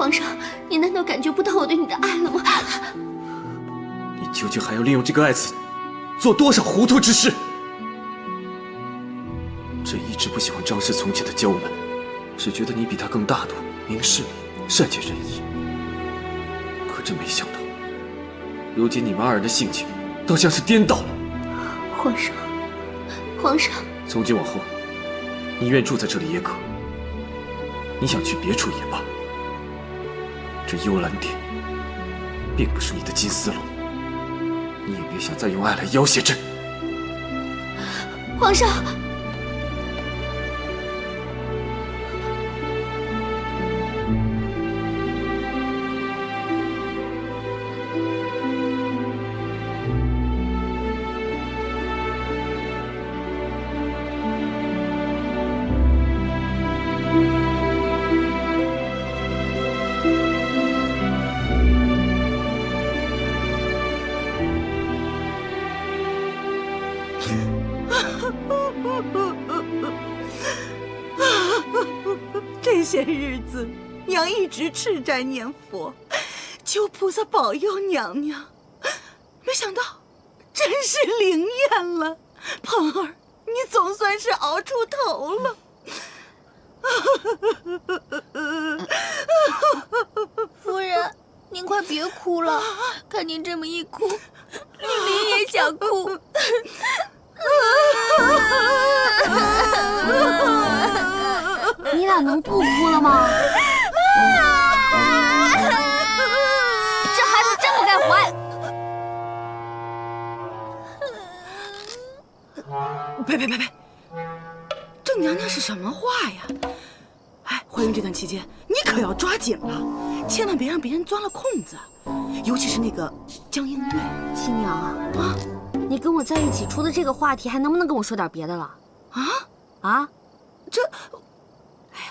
皇上，你难道感觉不到我对你的爱了吗？你究竟还要利用这个爱子做多少糊涂之事？朕一直不喜欢张氏从前的娇蛮，只觉得你比他更大度、明事理、善解人意。可真没想到，如今你们二人的性情倒像是颠倒了。皇上，皇上，从今往后，你愿住在这里也可，你想去别处也罢。这幽兰殿并不是你的金丝笼，你也别想再用爱来要挟朕。皇上。这些日子，娘一直吃斋念佛，求菩萨保佑娘娘。没想到，真是灵验了。鹏儿，你总算是熬出头了。夫人，您快别哭了，看您这么一哭，琳琳也想哭。你俩能不哭了吗？这孩子真不该怀。呸！这娘娘是什么话呀？哎，怀孕这段期间，你可要抓紧了，千万别让别人钻了空子，尤其是那个江映月。亲娘啊，你跟我在一起，除了这个话题，还能不能跟我说点别的了？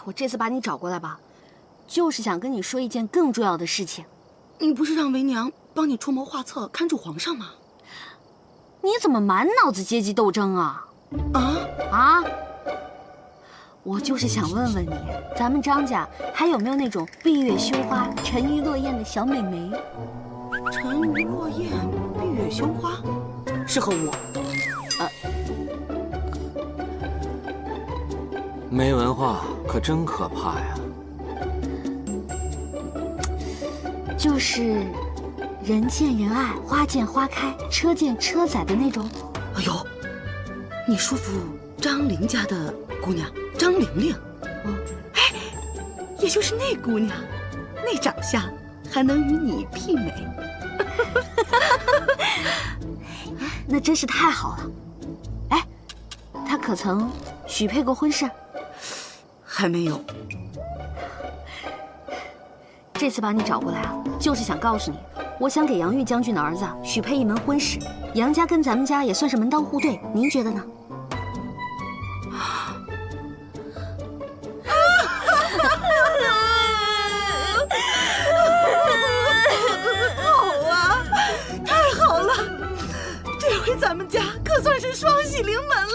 我这次把你找过来吧，就是想跟你说一件更重要的事情。你不是让为娘帮你出谋划策，看住皇上吗？你怎么满脑子阶级斗争啊？我就是想问问你，咱们张家还有没有那种闭月羞花、沉鱼落雁的小美眉？沉鱼落雁、闭月羞花，适合我。没文化可真可怕呀！就是人见人爱、花见花开、车见车载的那种。哎呦，你叔父张玲家的姑娘张玲玲，哎，也就是那姑娘，那长相还能与你媲美。那真是太好了。哎，她可曾许配过婚事？还没有。这次把你找过来啊，就是想告诉你，我想给杨玉将军的儿子许配一门婚事，杨家跟咱们家也算是门当户对，您觉得呢？好啊，太好了，这回咱们家可算是双喜临门了。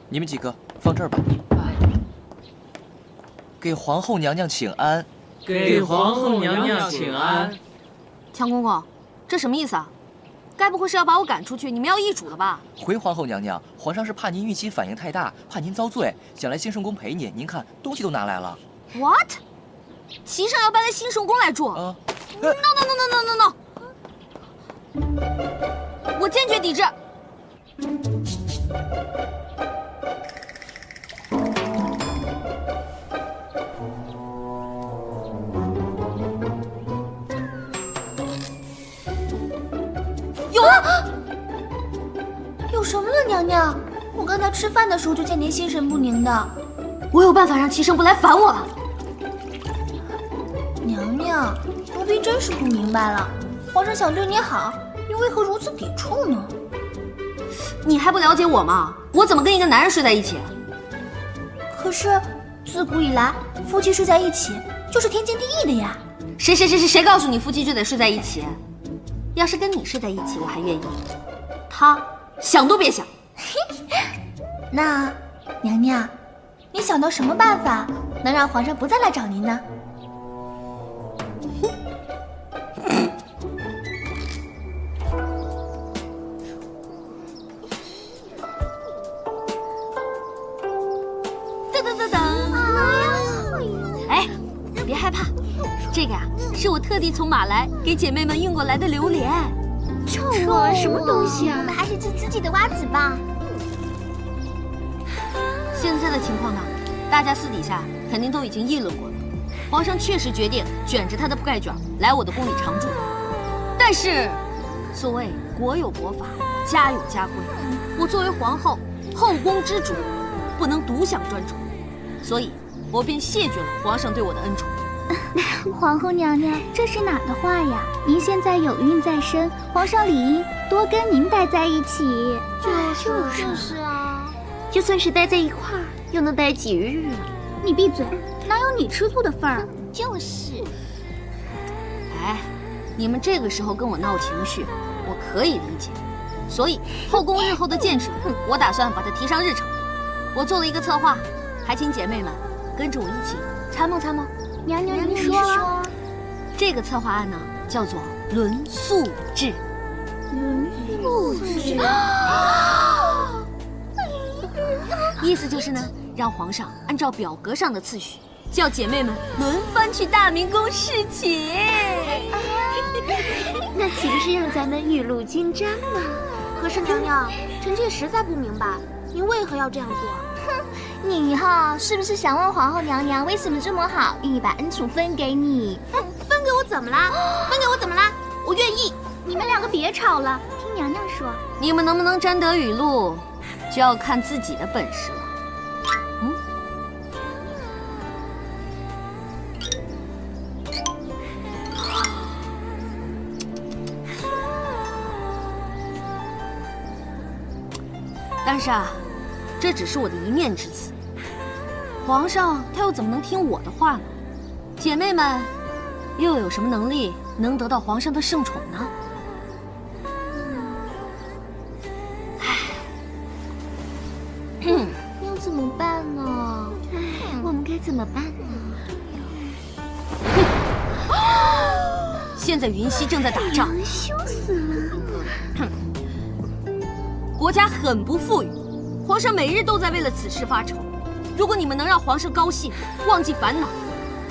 你们几个放这儿吧。给皇后娘娘请安。给皇后娘娘请安。强公公，这什么意思啊？该不会是要把我赶出去，你们要易主了吧？回皇后娘娘，皇上是怕您孕期反应太大，怕您遭罪，想来兴圣宫陪您。您看，东西都拿来了。What？ 齐上要搬来兴圣宫来住？No！ 我坚决抵制。有什么了，娘娘？我刚才吃饭的时候就见您心神不宁的。我有办法让齐胜不来烦我了。娘娘，奴婢真是不明白了，皇上想对你好，你为何如此抵触呢？你还不了解我吗？我怎么跟一个男人睡在一起？可是，自古以来，夫妻睡在一起就是天经地义的呀。谁告诉你夫妻就得睡在一起？要是跟你睡在一起，我还愿意。他想都别想。那娘娘，你想到什么办法能让皇上不再来找您呢？哎，别害怕，这个呀是我特地从马来给姐妹们运过来的榴莲。臭啊！什么东西啊？我们还是吃自己的瓜子吧。现在的情况呢，大家私底下肯定都已经议论过了。皇上确实决定卷着他的铺盖卷来我的宫里常住，但是，所谓国有国法，家有家规，我作为皇后，后宫之主，不能独享专宠，所以，我便谢绝了皇上对我的恩宠。皇后娘娘，这是哪的话呀？您现在有孕在身，皇上理应多跟您待在一起。就是啊，就算是待在一块儿，又能待几日啊？你闭嘴，哪有你吃醋的份儿？就是。哎，你们这个时候跟我闹情绪，我可以理解。所以后宫日后的建设，我打算把它提上日程。我做了一个策划，还请姐妹们跟着我一起参谋参谋。娘娘，您说，这个策划案呢，叫做轮宿制。轮宿制，意思就是呢，让皇上按照表格上的次序，叫姐妹们轮番去大明宫侍寝。那岂不是让咱们雨露均沾吗？可是娘娘，臣妾实在不明白，您为何要这样做？你哈，是不是想问皇后娘娘为什么这么好，愿意把恩宠分给你？分给我怎么啦？分给我怎么啦？我愿意。你们两个别吵了，听娘娘说。你们能不能沾得雨露，就要看自己的本事了。但是啊，这只是我的一面之词。皇上他又怎么能听我的话呢？姐妹们，又有什么能力能得到皇上的圣宠呢？要怎么办呢？我们该怎么办呢？现在云溪正在打仗，羞死了！国家很不富裕，皇上每日都在为了此事发愁。如果你们能让皇上高兴，忘记烦恼，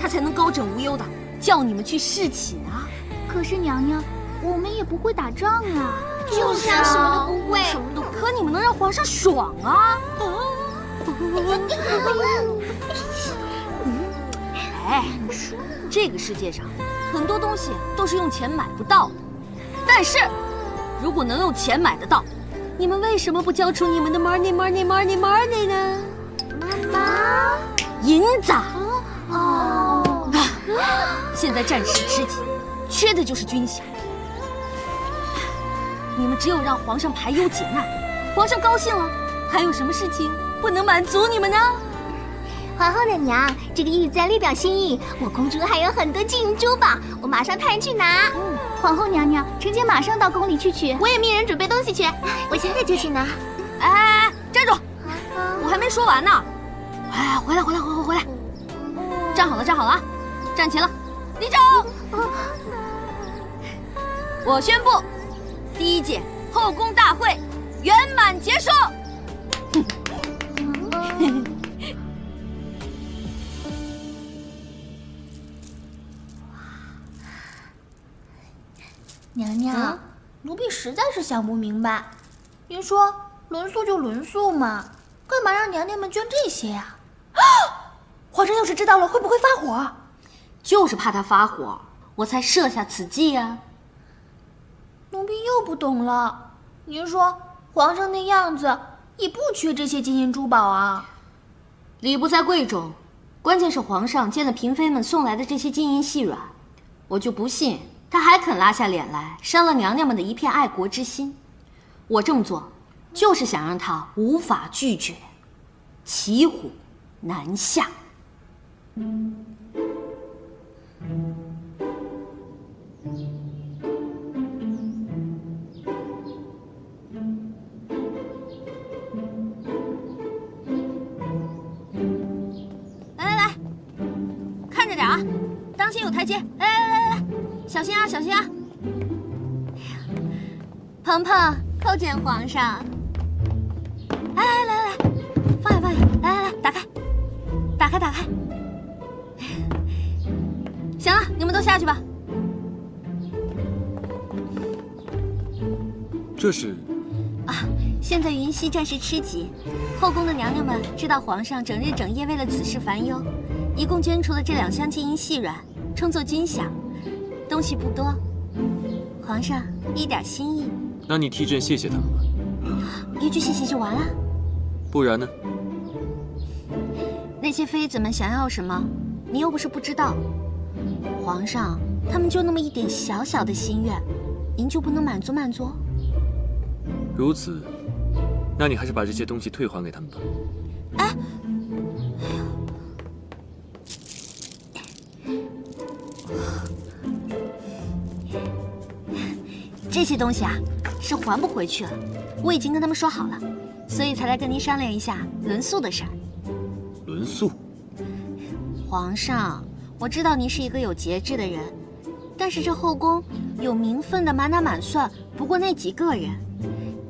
他才能高枕无忧的叫你们去侍寝啊。可是娘娘，我们也不会打仗啊。就是啊，什么都不会。可你们能让皇上爽啊！哎，这个世界上很多东西都是用钱买不到的，但是如果能用钱买得到，你们为什么不交出你们的 money 呢？妈，银子。哦，现在战事吃紧，缺的就是军饷。你们只有让皇上排忧解难，皇上高兴了，还有什么事情不能满足你们呢？皇后娘娘，这个玉簪略表心意，我宫中还有很多金银珠宝，我马上派人去拿。皇后娘娘，臣妾马上到宫里去取。我也命人准备东西去，我现在就去拿。哎，站住！我还没说完呢。哎，回来！站好了啊！站齐了，立正。我宣布，第1届后宫大会圆满结束。娘娘，奴婢实在是想不明白，您说轮宿就轮宿嘛，干嘛让娘娘们捐这些呀？皇上要是知道了，会不会发火？就是怕他发火，我才设下此计呀。奴婢又不懂了，您说皇上那样子也不缺这些金银珠宝啊？礼不在贵重，关键是皇上见了嫔妃们送来的这些金银细软，我就不信他还肯拉下脸来伤了娘娘们的一片爱国之心。我这么做，就是想让他无法拒绝，骑虎难下。快接！来，小心啊，小心啊！鹏鹏，叩见皇上。来，放下，来，打开。行了，你们都下去吧。这是现在云溪暂时吃紧，后宫的娘娘们知道皇上整日整夜为了此事烦忧，一共捐出了这2箱金银细软，称作军饷，东西不多，皇上一点心意。那你替朕谢谢他们吧。一句谢谢就完了？不然呢？那些妃子们想要什么，你又不是不知道。皇上他们就那么一点小小的心愿，您就不能满足？如此，那你还是把这些东西退还给他们吧。这些东西啊，是还不回去了。我已经跟他们说好了，所以才来跟您商量一下轮宿的事儿。轮宿？皇上，我知道您是一个有节制的人，但是这后宫有名分的满打满算不过那几个人，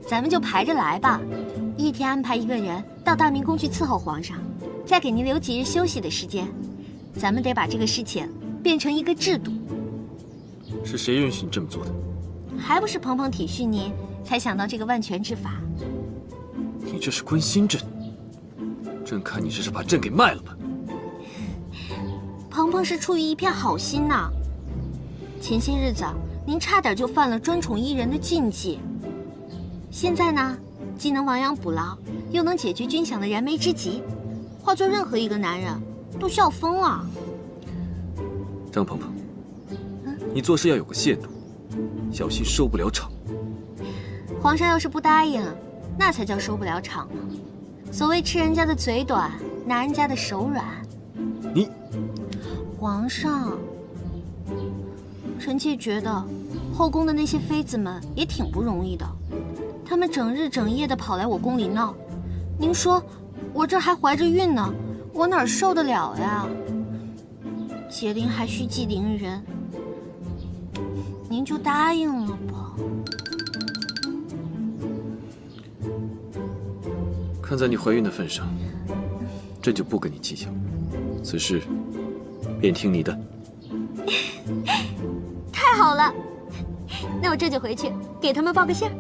咱们就排着来吧。一天安排1个人到大明宫去伺候皇上，再给您留几日休息的时间。咱们得把这个事情变成一个制度。是谁允许你这么做的？还不是鹏鹏体恤您，才想到这个万全之法。你这是关心朕，朕看你这是把朕给卖了吧？鹏鹏是出于一片好心呐。前些日子您差点就犯了专宠一人的禁忌，现在呢，既能亡羊补牢，又能解决军饷的燃眉之急，换做任何一个男人都笑疯了。张鹏鹏，你做事要有个限度，小心收不了场。皇上要是不答应，那才叫收不了场呢。所谓吃人家的嘴短，拿人家的手软。你，皇上，臣妾觉得后宫的那些妃子们也挺不容易的，她们整日整夜的跑来我宫里闹。您说我这还怀着孕呢，我哪受得了呀？解铃还须系铃人，您就答应了吧。看在你怀孕的份上，朕就不跟你计较，此事便听你的。太好了，那我这就回去给他们报个信儿。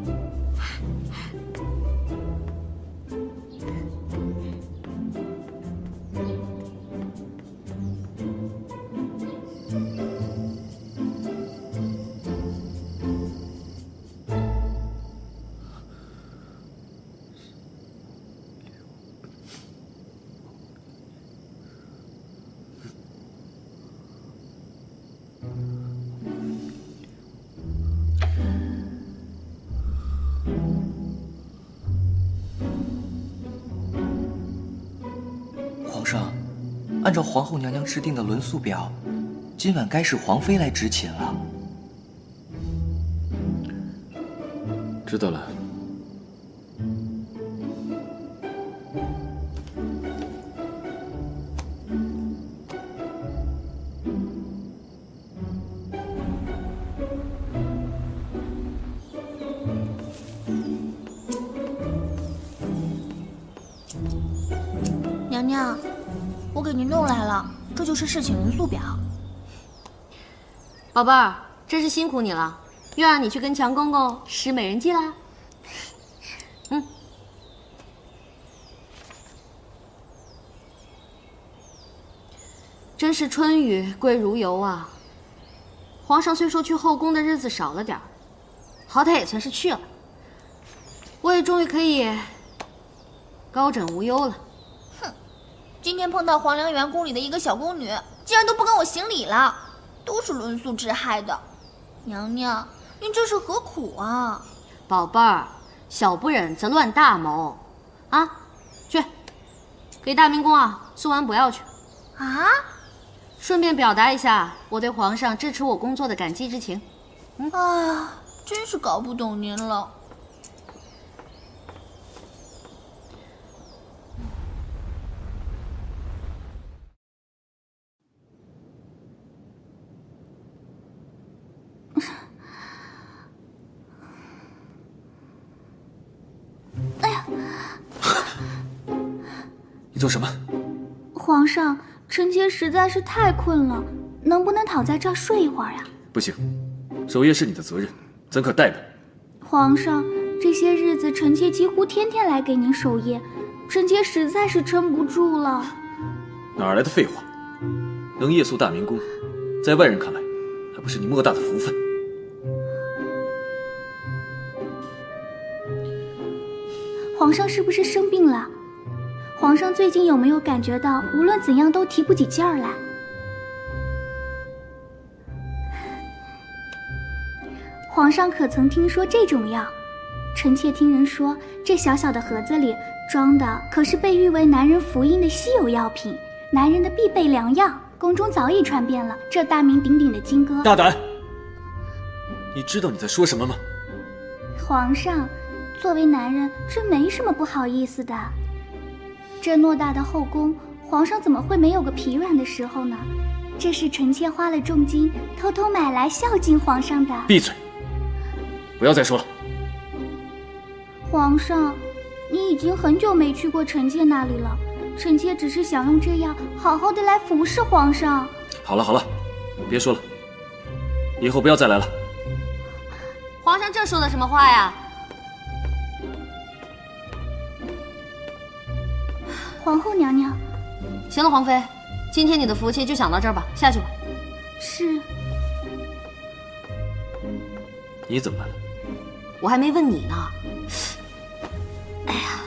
皇上，按照皇后娘娘制定的轮宿表，今晚该是皇妃来执勤了。知道了。娘娘，我给您弄来了，这就是侍寝轮宿表。宝贝儿，真是辛苦你了，又让你去跟强公公使美人计啦。真是春雨贵如油啊！皇上虽说去后宫的日子少了点儿，好歹也算是去了，我也终于可以高枕无忧了。今天碰到皇良园宫里的一个小宫女，竟然都不跟我行礼了，都是轮宿致害的。娘娘，您这是何苦啊？宝贝儿，小不忍则乱大谋，啊，去给大明宫送完补药去啊！顺便表达一下我对皇上支持我工作的感激之情。啊，真是搞不懂您了。做什么？皇上，臣妾实在是太困了，能不能躺在这儿睡一会儿呀？不行，守夜是你的责任，怎可怠慢？皇上，这些日子臣妾几乎天天来给您守夜，臣妾实在是撑不住了。哪来的废话？能夜宿大明宫，在外人看来，还不是你莫大的福分。皇上是不是生病了？皇上最近有没有感觉到无论怎样都提不起劲儿来？皇上可曾听说这种药？臣妾听人说，这小小的盒子里装的可是被誉为男人福音的稀有药品，男人的必备良药。宫中早已传遍了这大名鼎鼎的金戈。大胆！你知道你在说什么吗？皇上，作为男人，这没什么不好意思的。这偌大的后宫，皇上怎么会没有个疲软的时候呢？这是臣妾花了重金偷偷买来孝敬皇上的。闭嘴！不要再说了。皇上，你已经很久没去过臣妾那里了，臣妾只是想用这样好好的来服侍皇上。好了好了，别说了，以后不要再来了。皇上这说的什么话呀？皇后娘娘，行了，皇妃，今天你的福气就享到这儿吧，下去吧。是。你怎么来了？我还没问你呢。哎呀，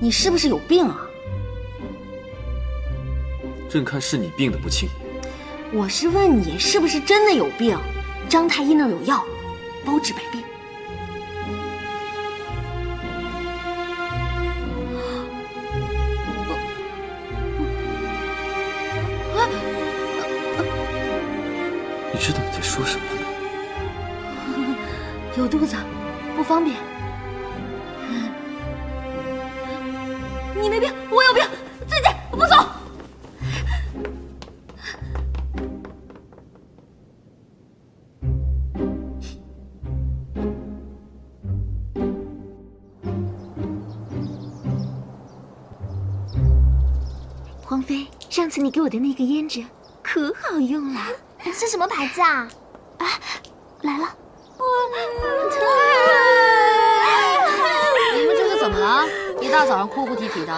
你是不是有病啊？朕看是你病得不轻。我是问你是不是真的有病？张太医那儿有药，包治百病。你知道你在说什么吗？有肚子，不方便。你没病，我有病，再见，我不走。皇妃，上次你给我的那个胭脂可好用了，是什么牌子啊？啊，来了。你们这是怎么了？一大早上哭哭啼啼的。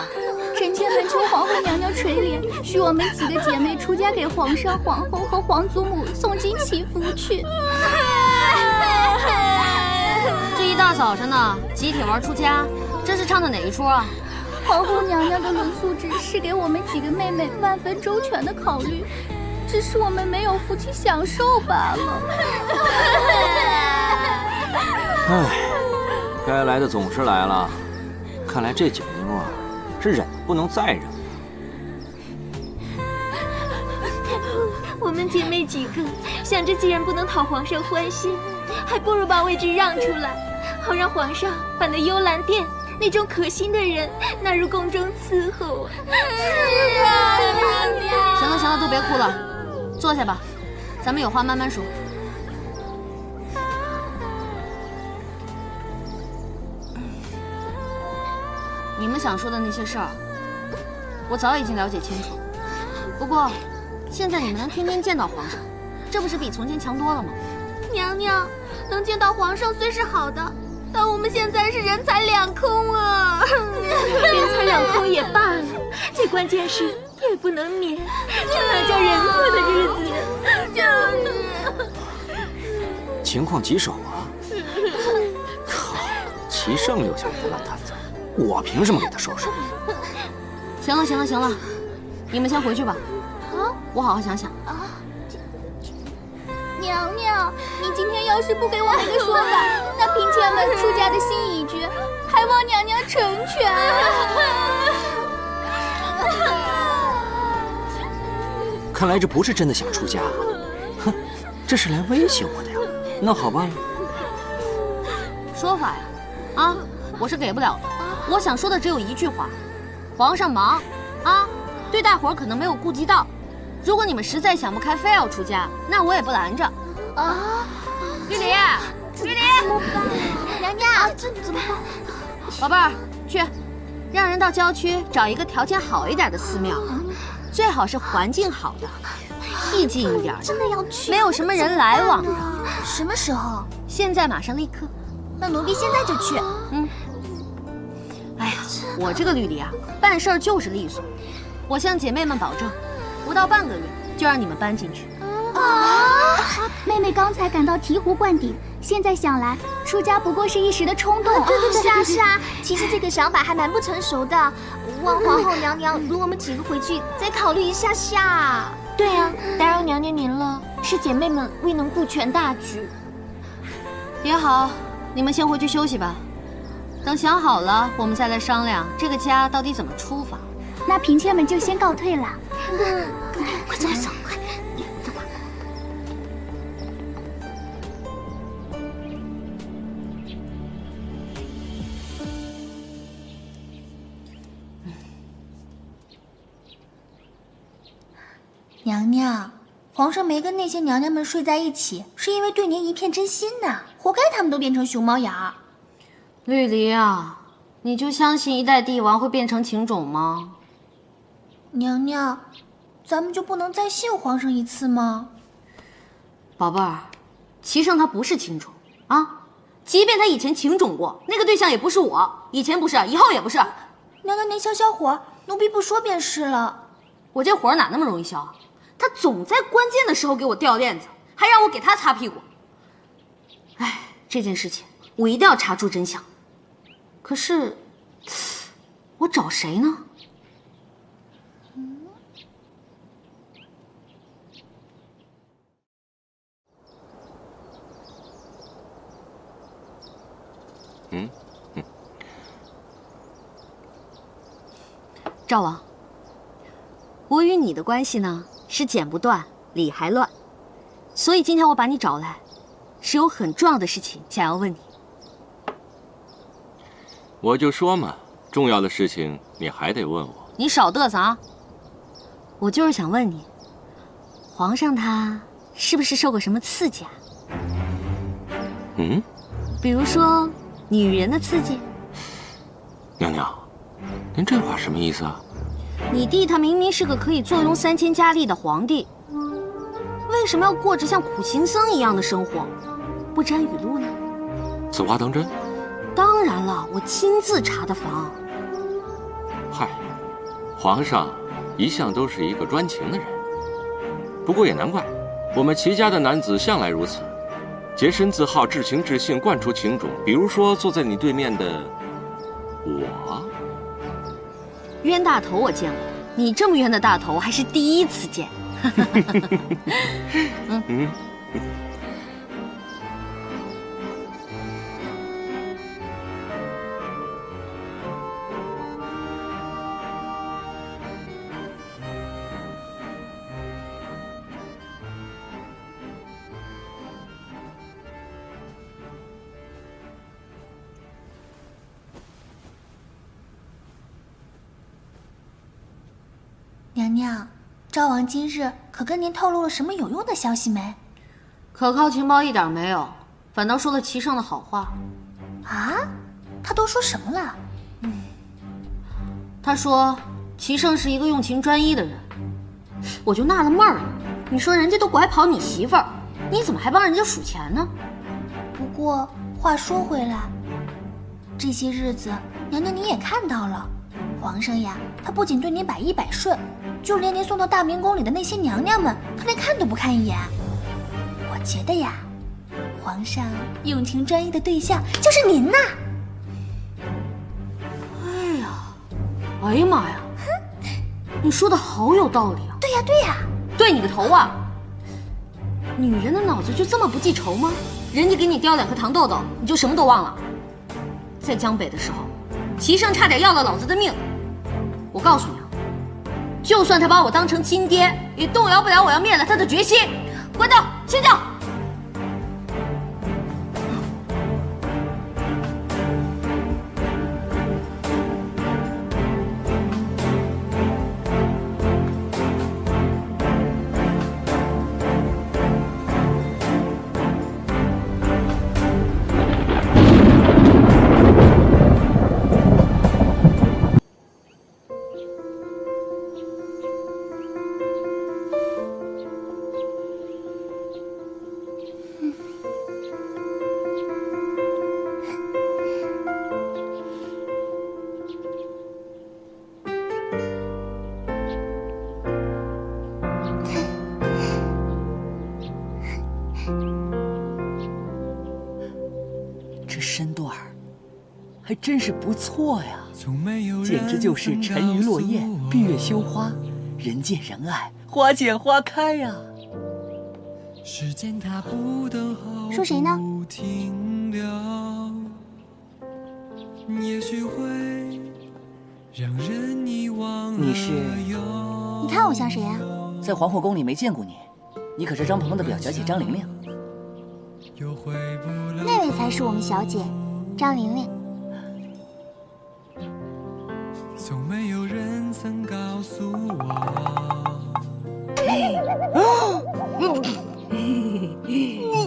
臣妾恳求皇后娘娘垂怜，许我们几个姐妹出家给皇上、皇后和皇祖母诵经祈福去。这一大早上呢，集体玩出家，这是唱的哪一出啊？皇后娘娘的论素旨是给我们几个妹妹万分周全的考虑，只是我们没有福气享受罢了。唉，该来的总是来了，看来这九妞啊，是忍不能再忍了。我们姐妹几个想着，既然不能讨皇上欢心，还不如把位置让出来，好让皇上把那幽兰殿那种可心的人纳入宫中伺候啊！是啊，娘娘。行了行了，都别哭了，坐下吧，咱们有话慢慢说。你们想说的那些事儿，我早已经了解清楚。不过，现在你们能天天见到皇上，这不是比从前强多了吗？娘娘，能见到皇上虽是好的，但我们现在是人财两空啊！人财两空也罢了，最关键是也不能免，这哪叫人过的日子？就是情况棘手啊！靠，齐胜留下来的烂摊子，我凭什么给他收拾？行了行了行了，你们先回去吧。啊，我好好想想。啊，娘娘，你今天要是不给我们个说法，那嫔妾们出家的心已决，还望娘娘成全。看来这不是真的想出家，哼，这是来威胁我的呀。那好吧，说法呀，啊，我是给不了的。我想说的只有一句话：皇上忙，啊，对大伙儿可能没有顾及到。如果你们实在想不开，非要出家，那我也不拦着。啊，玉梨，玉梨，娘娘，这怎么办？宝贝儿，去，让人到郊区找一个条件好一点的寺庙，最好是环境好的，僻静一点的，真的要去？没有什么人来往的。什么时候？现在，马上，立刻。那奴婢现在就去。哎呀，我这个绿篱啊，办事儿就是利索。我向姐妹们保证，不到半个月就让你们搬进去。妹妹刚才感到醍醐灌顶，现在想来，出家不过是一时的冲动。是啊是啊，其实这个想法还蛮不成熟的。望皇后娘娘容我们几个回去再考虑一下下。对啊，打扰娘娘您了，是姐妹们未能顾全大局。也好，你们先回去休息吧。等想好了，我们再来商量这个家到底怎么出发。那嫔妾们就先告退了。快走走，快！娘娘，皇上没跟那些娘娘们睡在一起，是因为对您一片真心呐，活该他们都变成熊猫眼儿。绿篱啊，你就相信一代帝王会变成情种吗？娘娘，咱们就不能再信皇上一次吗？宝贝儿，齐胜他不是情种啊，即便他以前情种过，那个对象也不是我，以前不是，以后也不是。娘娘您消消火，奴婢不说便是了。我这火哪那么容易消啊？他总在关键的时候给我掉链子，还让我给他擦屁股。哎，这件事情我一定要查出真相。可是，我找谁呢？赵王，我与你的关系呢是剪不断，理还乱，所以今天我把你找来，是有很重要的事情想要问你。我就说嘛，重要的事情你还得问我。你少嘚瑟啊！我就是想问你，皇上他是不是受过什么刺激啊？比如说女人的刺激。娘娘，您这话什么意思啊？你弟他明明是个可以坐拥3000佳丽的皇帝，为什么要过着像苦行僧一样的生活，不沾雨露呢？此话当真？当然了，我亲自查的房。嗨，皇上一向都是一个专情的人。不过也难怪，我们齐家的男子向来如此，洁身自好，至情至性，惯出情种。比如说坐在你对面的我。冤大头我见过，你这么冤的大头我还是第一次见。娘娘，赵王今日可跟您透露了什么有用的消息没？可靠情报一点没有，反倒说了齐胜的好话。啊？他都说什么了？他说齐胜是一个用情专一的人。我就纳了闷了，你说人家都拐跑你媳妇儿，你怎么还帮人家数钱呢？不过话说回来，这些日子娘娘你也看到了，皇上呀，他不仅对您百依百顺，就连您送到大明宫里的那些娘娘们，他连看都不看一眼。我觉得呀，皇上用情专一的对象就是您呐。哎呀妈呀，你说的好有道理啊！对呀对呀，对你个头啊！女人的脑子就这么不记仇吗？人家给你叼2颗糖豆豆，你就什么都忘了？在江北的时候，齐胜差点要了老子的命。我告诉你啊，就算他把我当成亲爹，也动摇不了我要灭了他的决心。关灯，睡觉。这身段儿还真是不错呀，简直就是沉鱼落雁、闭月羞花，人见人爱，花见花开呀。说谁呢？你是？你看我像谁呀？在黄后宫里没见过你，你可是张鹏鹏的表小姐张玲玲。那位才是我们小姐，张玲玲。从没有人曾告诉我，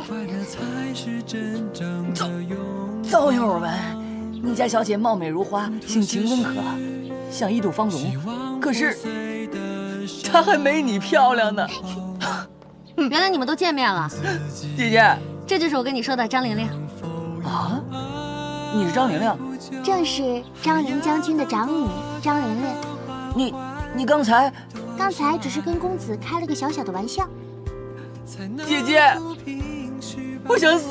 快乐才是真正的拥有。糟友们，你家小姐貌美如花，性情温和，像一朵芳容，可是她还没你漂亮呢。原来你们都见面了，姐姐，这就是我跟你说的张玲玲。啊，你是张玲玲？正是张陵将军的长女张玲玲。你刚才只是跟公子开了个小小的玩笑。姐姐，我想死。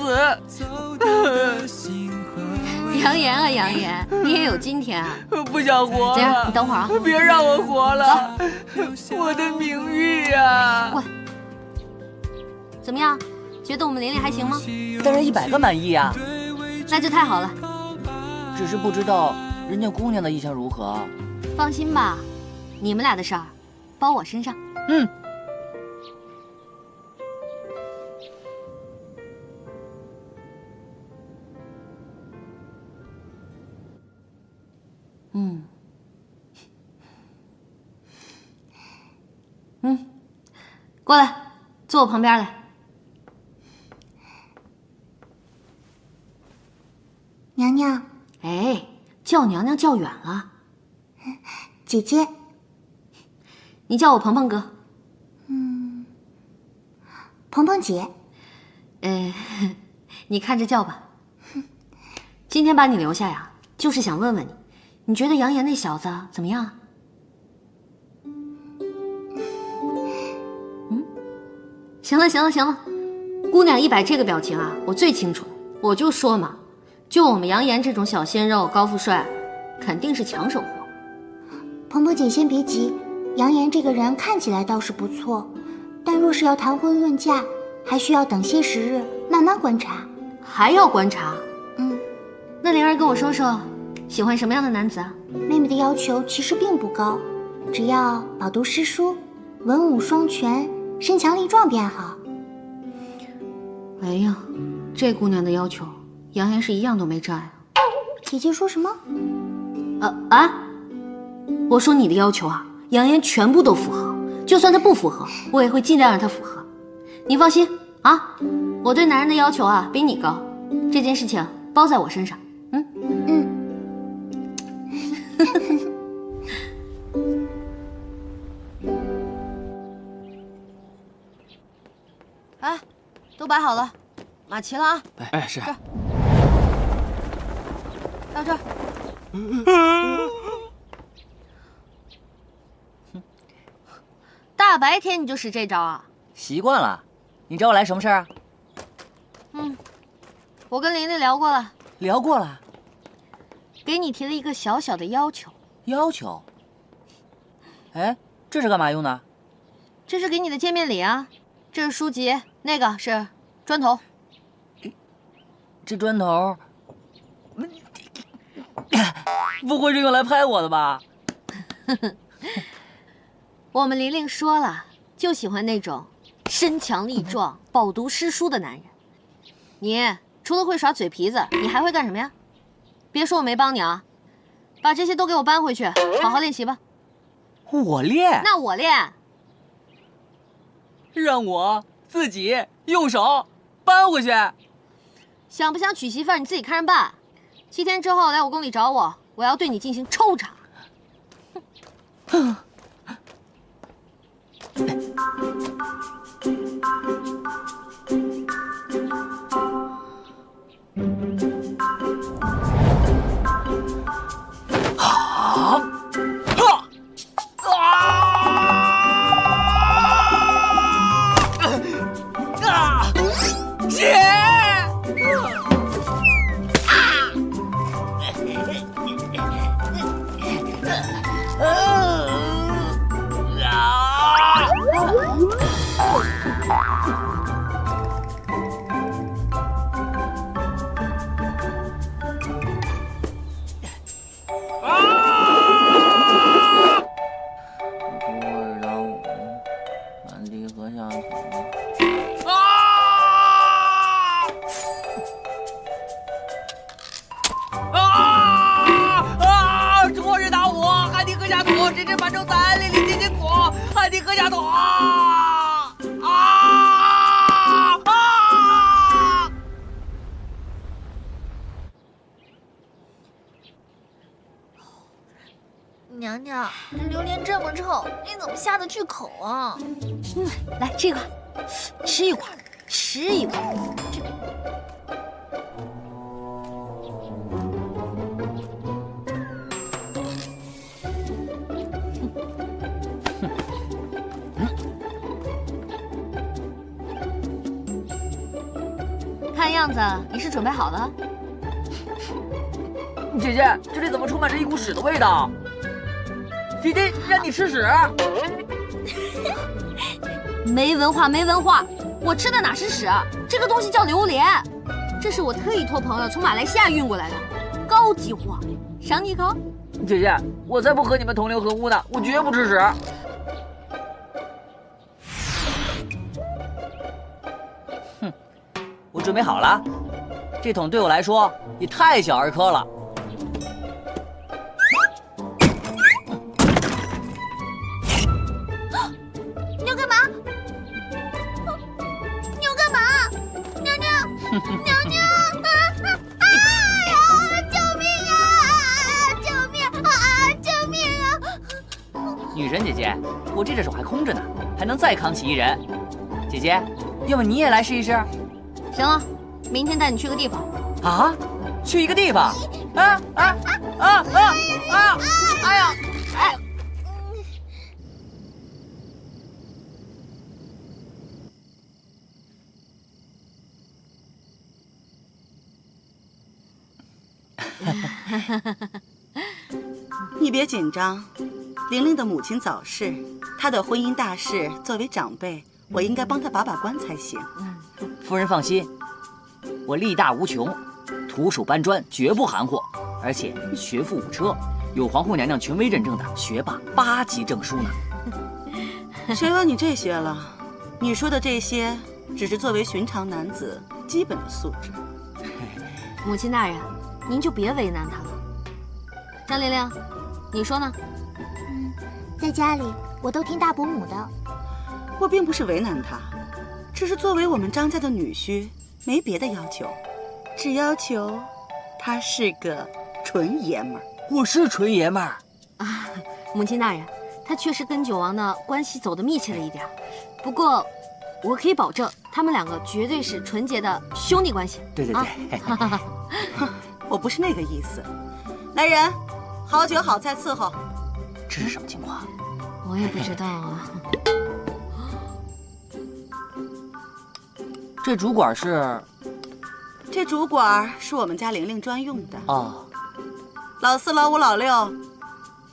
杨言啊杨言，你也有今天啊！不想活了。怎样？你等会儿啊！别让我活了，我的名誉呀！过来。怎么样？觉得我们玲玲还行吗？当然100个满意啊！那就太好了。只是不知道人家姑娘的意向如何。放心吧，你们俩的事儿包我身上。嗯。过来，坐我旁边来。娘娘。哎，叫娘娘叫远了。姐姐。你叫我鹏鹏哥。鹏鹏姐。你看着叫吧。今天把你留下呀，就是想问问你，你觉得杨言那小子怎么样啊？行了行了行了，姑娘一摆这个表情啊，我最清楚了。我就说嘛，就我们杨言这种小鲜肉，高富帅，肯定是抢手货。鹏鹏姐先别急，杨言这个人看起来倒是不错，但若是要谈婚论嫁，还需要等些时日，慢慢观察。还要观察？那灵儿跟我说说，喜欢什么样的男子啊？妹妹的要求其实并不高，只要饱读诗书，文武双全，身强力壮便好。哎呀，这姑娘的要求，杨言是一样都没占啊。姐姐说什么？我说你的要求啊，杨言全部都符合，就算他不符合，我也会尽量让他符合。你放心啊，我对男人的要求啊比你高，这件事情包在我身上。哎，都摆好了，马齐了啊！哎，是。这儿，到这儿。大白天你就使这招啊？习惯了。你找我来什么事儿啊？我跟琳琳聊过了。聊过了。给你提了一个小小的要求。要求？哎，这是干嘛用的？这是给你的见面礼啊。这是书籍，那个是砖头。这砖头，不会是用来拍我的吧？我们琳琳说了，就喜欢那种身强力壮、饱读诗书的男人。你除了会耍嘴皮子，你还会干什么呀？别说我没帮你啊！把这些都给我搬回去，好好练习吧。我练？那我练。让我自己用手搬回去。想不想娶媳妇儿，你自己看着办。7天之后来我宫里找我，我要对你进行抽查。姐！娘娘，这榴莲这么臭，你怎么下得去口啊？来这个，吃一块，吃一块。这看样子你是准备好了。姐姐，这里怎么充满着一股屎的味道？姐姐，让你吃屎！没文化，没文化！我吃的哪是屎？这个东西叫榴莲，这是我特意托朋友从马来西亚运过来的，高级货，赏你一口。姐姐，我才不和你们同流合污呢，我绝不吃屎。哼，我准备好了，这桶对我来说也太小儿科了。娘娘！哎呀！救命啊！救命啊！救命啊！女神姐姐，我这只手还空着呢，还能再扛起一人。姐姐，要不你也来试一试？行了，明天带你去个地方。啊？去一个地方？哎呀！你别紧张，玲玲的母亲早逝，她的婚姻大事，作为长辈，我应该帮她把把关才行。夫人放心，我力大无穷，徒手搬砖绝不含糊，而且学富五车，有皇后娘娘权威认证的学霸8级证书呢。谁问你这些了？你说的这些，只是作为寻常男子基本的素质。母亲大人，您就别为难她了。张玲玲，你说呢？在家里我都听大伯母的。我并不是为难她，只是作为我们张家的女婿，没别的要求，只要求他是个纯爷们儿。我是纯爷们儿啊，母亲大人，他确实跟九王的关系走得密切了一点，不过我可以保证，他们两个绝对是纯洁的兄弟关系。对，我不是那个意思。来人，好酒好菜伺候。这是什么情况？我也不知道啊。这竹管是？这竹管是我们家玲玲专用的。哦。老4、老5、老6，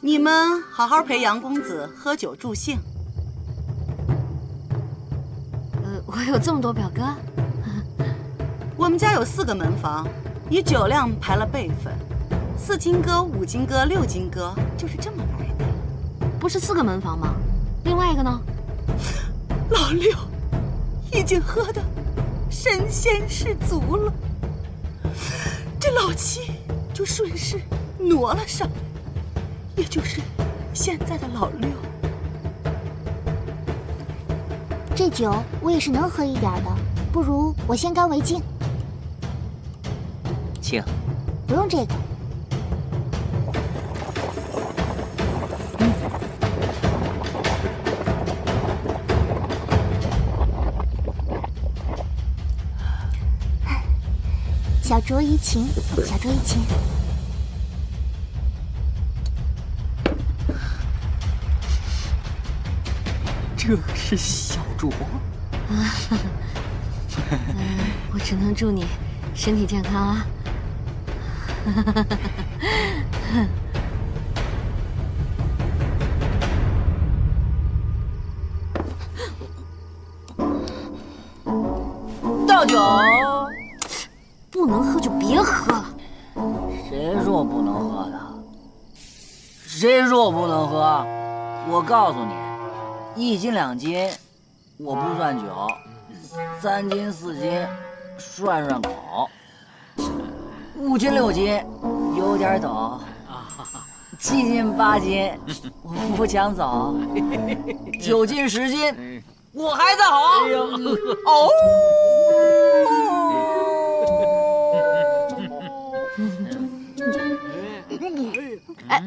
你们好好陪杨公子喝酒助兴。我有这么多表哥？我们家有4个门房，以酒量排了辈分，4金哥、5金哥、6金哥，就是这么来的。不是4个门房吗？另外一个呢？老6已经喝得神仙士足了，这老7就顺势挪了上来，也就是现在的老6。这酒我也是能喝一点的，不如我先干为敬。请。不用这个。小酌怡情，小酌怡情。这是小酌。我只能祝你身体健康啊！倒酒，不能喝就别喝了。谁说不能喝的？谁说我不能喝？我告诉你，1斤2斤，我不算酒；3斤4斤，涮口；5斤6斤，有点抖；7斤8斤，我不抢走；9斤10斤，我还在好。哦。哎，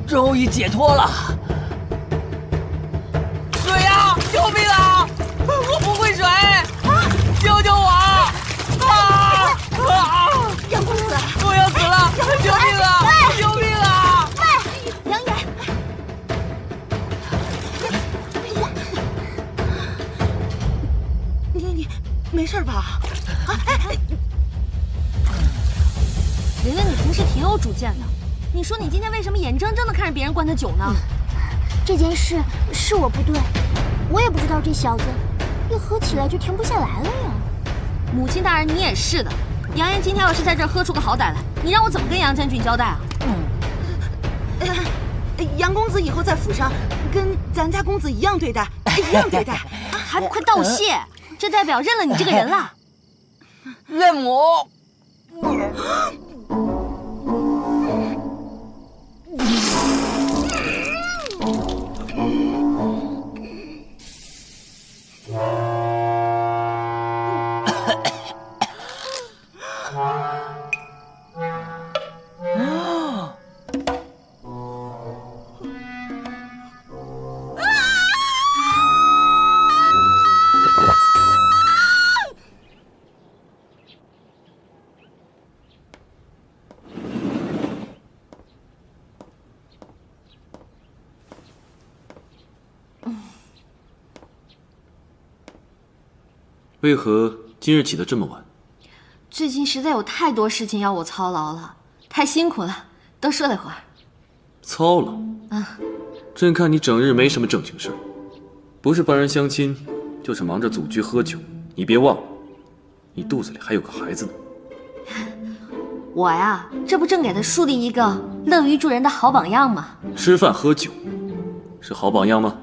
终于解脱了！水呀！救命啊！我不会水，救救我！杨公子，我要死了！救命啊！救命啊！杨言，你没事吧？人家你平时挺有主见的。你说你今天为什么眼睁睁地看着别人灌他酒呢？这件事是我不对，我也不知道这小子一喝起来就停不下来了呀。母亲大人，你也是的。杨言今天要是在这儿喝出个好歹来，你让我怎么跟杨将军交代啊？杨公子以后在府上跟咱家公子一样对待，一样对待，还不快道谢！这代表认了你这个人了。认母。为何今日起得这么晚？最近实在有太多事情要我操劳了，太辛苦了，多睡了会儿。操劳？朕看你整日没什么正经事儿，不是帮人相亲，就是忙着组局喝酒。你别忘了，你肚子里还有个孩子呢。我呀，这不正给他树立一个乐于助人的好榜样吗？吃饭喝酒，是好榜样吗？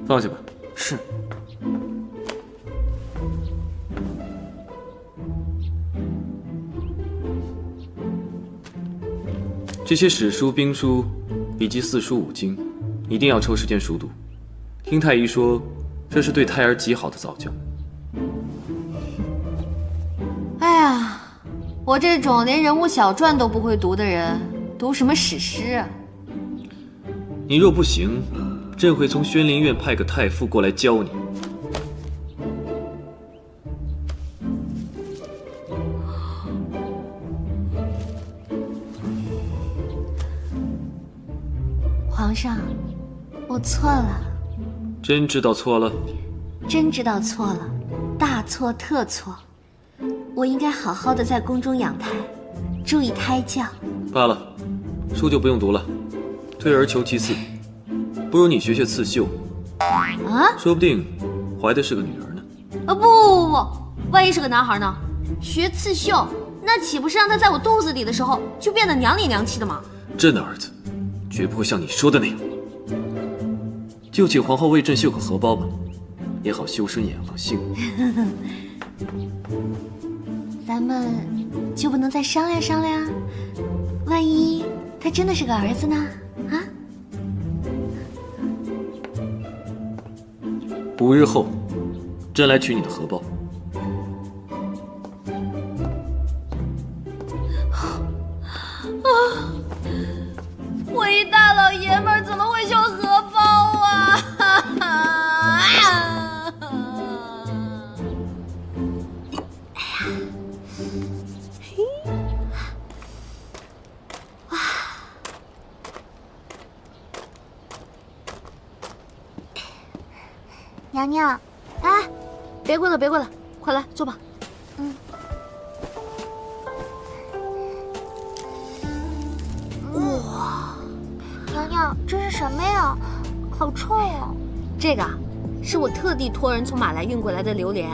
放下吧。是。这些史书、兵书以及四书五经，一定要抽时间熟读。听太医说，这是对胎儿极好的早教。哎呀，我这种连人物小传都不会读的人，读什么史诗啊？你若不行，朕会从宣灵院派个太傅过来教你。皇上，我错了。真知道错了？真知道错了，大错特错。我应该好好的在宫中养胎，注意胎教。罢了，书就不用读了，退而求其次。不不如你学学刺绣，啊？说不定怀的是个女儿呢。不，万一是个男孩呢？学刺绣，那岂不是让他在我肚子里的时候就变得娘里娘气的吗？朕的儿子，绝不会像你说的那样。就请皇后为朕绣个荷包吧，也好修身养性。咱们就不能再商量商量？万一他真的是个儿子呢？啊5日后，朕来取你的荷包。我一大老爷们儿怎么会绣荷包啊？娘娘，哎，别跪了，别跪了，快来坐吧。哇，娘娘，这是什么呀？好臭啊！这个啊，是我特地托人从马来运过来的榴莲。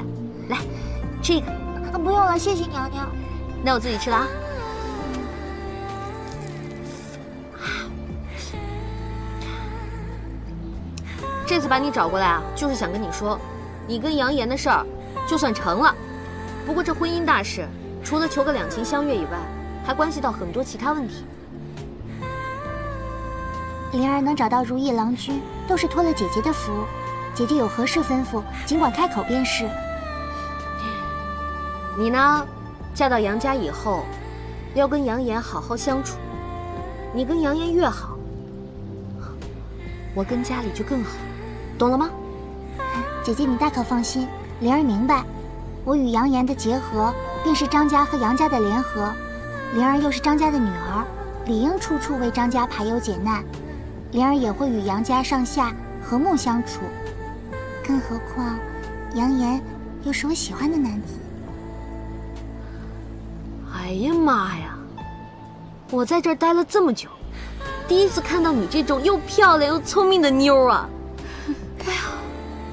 来，吃一个。不用了，谢谢娘娘。那我自己吃了啊。这次把你找过来啊，就是想跟你说，你跟杨岩的事儿就算成了。不过这婚姻大事，除了求个两情相悦以外，还关系到很多其他问题。灵儿能找到如意郎君，都是托了姐姐的福。姐姐有何事吩咐，尽管开口便是。你呢，嫁到杨家以后，要跟杨岩好好相处。你跟杨岩越好，我跟家里就更好，懂了吗？姐姐你大可放心，灵儿明白。我与杨岩的结合，便是张家和杨家的联合。灵儿又是张家的女儿，理应处处为张家排忧解难。灵儿也会与杨家上下和睦相处。更何况，杨岩又是我喜欢的男子。哎呀妈呀！我在这儿待了这么久，第一次看到你这种又漂亮又聪明的妞啊！哎呀，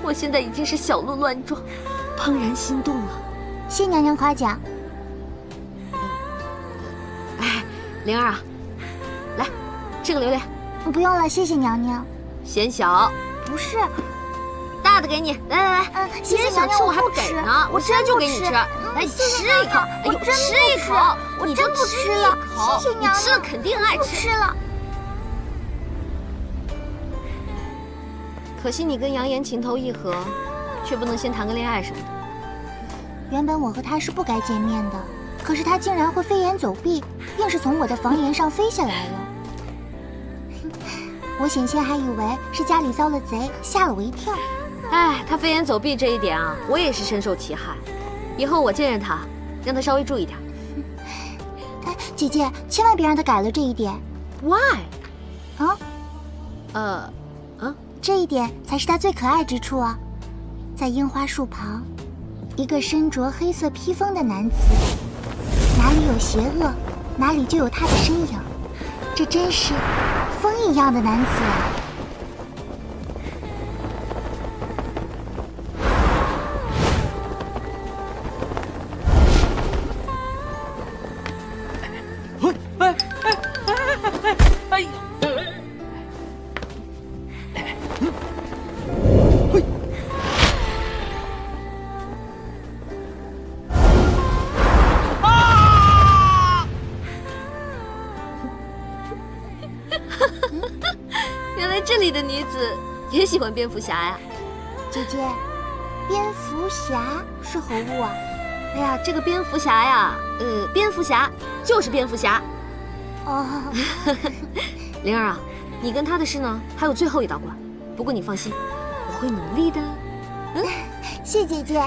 我现在已经是小鹿乱撞，怦然心动了。谢娘娘夸奖。哎，灵儿啊，来，吃个榴莲。不用了，谢谢娘娘。嫌小？不是，大的给你。来，谢谢娘娘，我还不给呢，我现在就给你吃。来，你吃一口。哎呦，吃一口，我真不吃了。谢谢娘娘，你吃了肯定爱吃。不吃了。可惜你跟杨岩情投意合，却不能先谈个恋爱什么的。原本我和他是不该见面的，可是他竟然会飞檐走壁，硬是从我的房檐上飞下来了。我险些还以为是家里遭了贼，吓了我一跳。哎，他飞檐走壁这一点啊，我也是深受其害。以后我见着他，让他稍微注意点。哎，姐姐，千万别让他改了这一点。Why？ 啊？这一点才是他最可爱之处啊！在樱花树旁，一个身着黑色披风的男子，哪里有邪恶，哪里就有他的身影。这真是风一样的男子啊！哎呦！原来这里的女子也喜欢蝙蝠侠呀！姐姐，蝙蝠侠是何物啊？哎呀，这个蝙蝠侠呀，蝙蝠侠就是蝙蝠侠。哦，灵儿啊，你跟他的事呢，还有最后一道关。不过你放心，我会努力的。谢姐姐。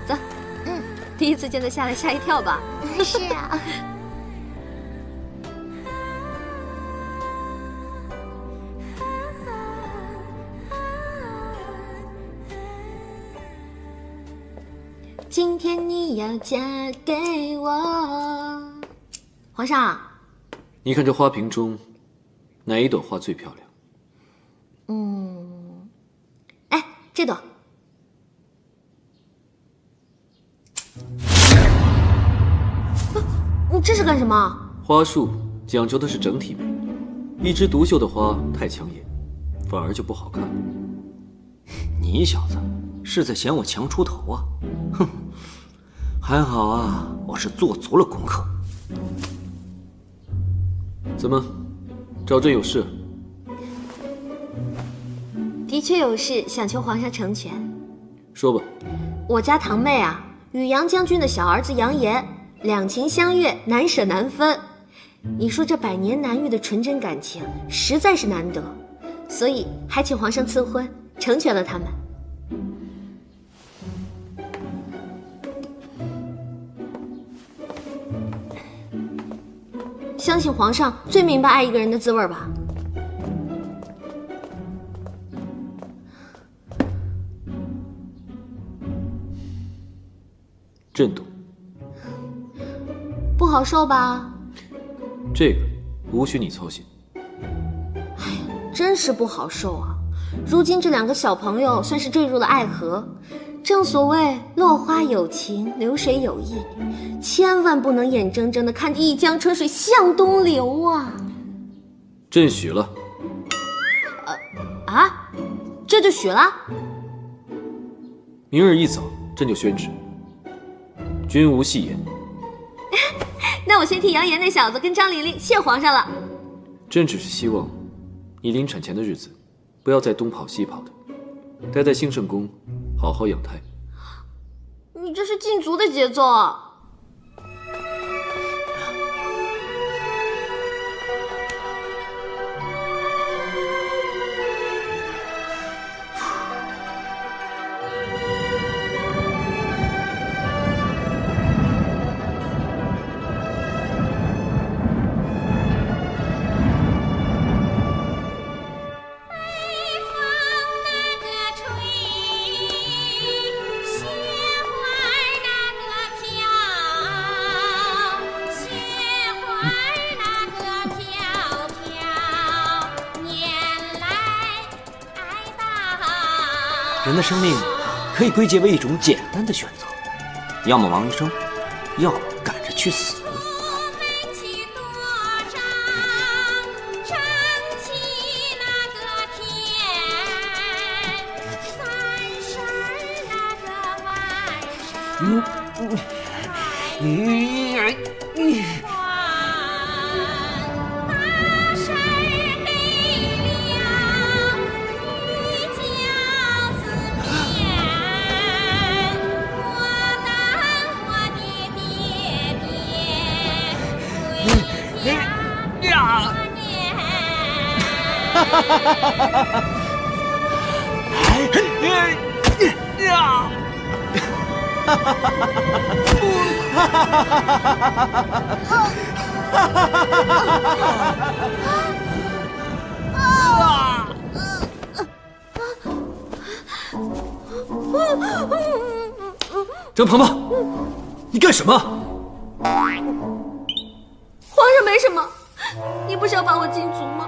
走，第一次见他下来吓一跳吧？是啊。今天你要嫁给我，皇上。你看这花瓶中，哪一朵花最漂亮？哎，这朵。你这是干什么？花束讲究的是整体美，一枝独秀的花太抢眼，反而就不好看。你小子是在嫌我强出头啊？哼，还好啊，我是做足了功课。怎么，找朕有事？的确有事，想求皇上成全。说吧。我家堂妹啊，与杨将军的小儿子杨延两情相悦，难舍难分。你说这百年难遇的纯真感情，实在是难得，所以还请皇上赐婚，成全了他们。相信皇上最明白爱一个人的滋味吧。朕懂。不好受吧？这个无需你操心。哎呀，真是不好受啊！如今这两个小朋友算是坠入了爱河，正所谓落花有情，流水有意，千万不能眼睁睁地看着一江春水向东流啊！朕许了。这就许了？明日一早，朕就宣旨，君无戏言。那我先替杨延那小子跟张玲玲谢皇上了。朕只是希望，你临产前的日子，不要再东跑西跑的，待在兴圣宫，好好养胎。你这是禁足的节奏啊！人的生命可以归结为一种简单的选择，要么亡于生，要么赶着去死。张庞庞，你干什么？皇上没什么，你不是要把我禁足吗？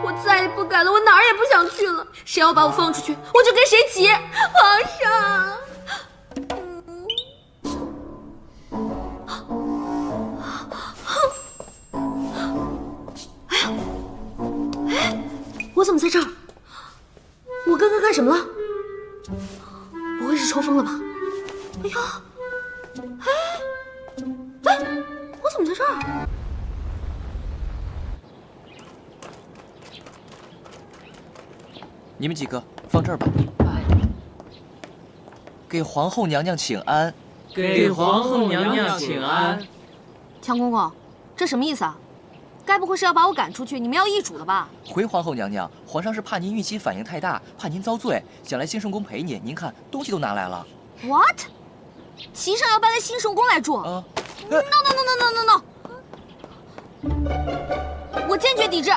我再也不敢了，我哪儿也不想去了。谁要把我放出去，我就跟谁急。皇上，我怎么在这儿？我刚刚干什么了？不会是抽风了吧？哎呀，我怎么在这儿？你们几个放这儿吧。给皇后娘娘请安。给皇后娘娘请安。强公公，这什么意思啊？该不会是要把我赶出去，你们要易主了吧？回皇后娘娘，皇上是怕您孕期反应太大，怕您遭罪，想来兴圣宫陪您。您看，东西都拿来了。What？ 齐上要搬来兴圣宫来住？No！ 我坚决抵制。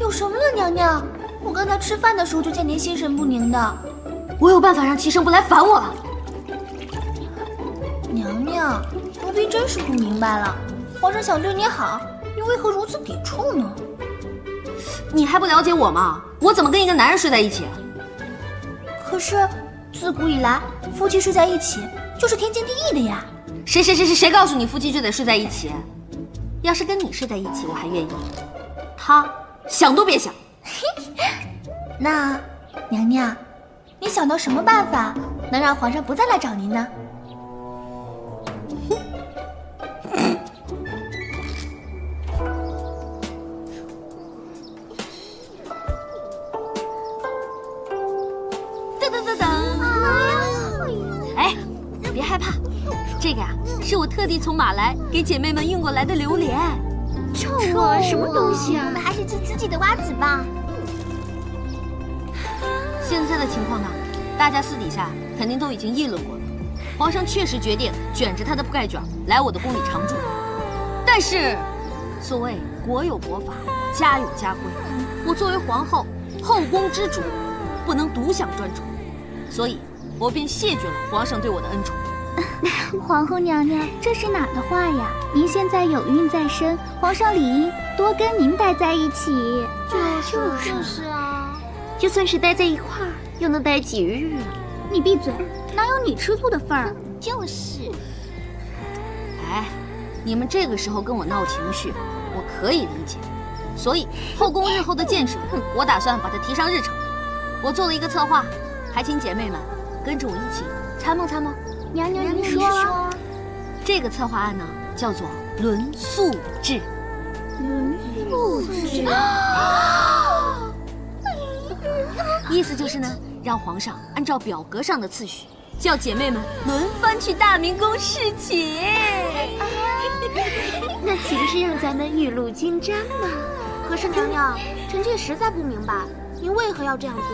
有什么了，娘娘？我刚才来吃饭的时候就见您心神不宁的。我有办法让齐生不来烦我了。娘娘，奴婢真是不明白了，皇上想对你好，你为何如此抵触呢？你还不了解我吗？我怎么跟一个男人睡在一起？可是自古以来，夫妻睡在一起就是天经地义的呀。谁告诉你夫妻就得睡在一起？要是跟你睡在一起，我还愿意。他想都别想。那娘娘，你想到什么办法能让皇上不再来找您呢？哎，别害怕，这个呀是我特地从马来给姐妹们运过来的榴莲。臭啊！什么东西啊？我们还是吃自己的袜子吧。现在的情况呢，大家私底下肯定都已经议论过了。皇上确实决定卷着他的盖卷来我的宫里常住，但是所谓国有国法，家有家规，我作为皇后，后宫之主，不能独享专宠，所以我便谢绝了皇上对我的恩宠。皇后娘娘，这是哪的话呀？您现在有孕在身，皇上理应多跟您待在一起。就是啊，就算是待在一块儿，又能待几日啊？你闭嘴，哪有你吃醋的份儿？就是。哎，你们这个时候跟我闹情绪，我可以理解。所以后宫日后的建设，我打算把它提上日程。我做了一个策划，还请姐妹们跟着我一起参谋参谋。娘娘，您说，这个策划案呢，叫做轮宿制。轮宿制，意思就是呢，让皇上按照表格上的次序，叫姐妹们轮番去大明宫侍寝。那岂不是让咱们雨露均沾吗？可是娘娘，臣妾实在不明白，您为何要这样做？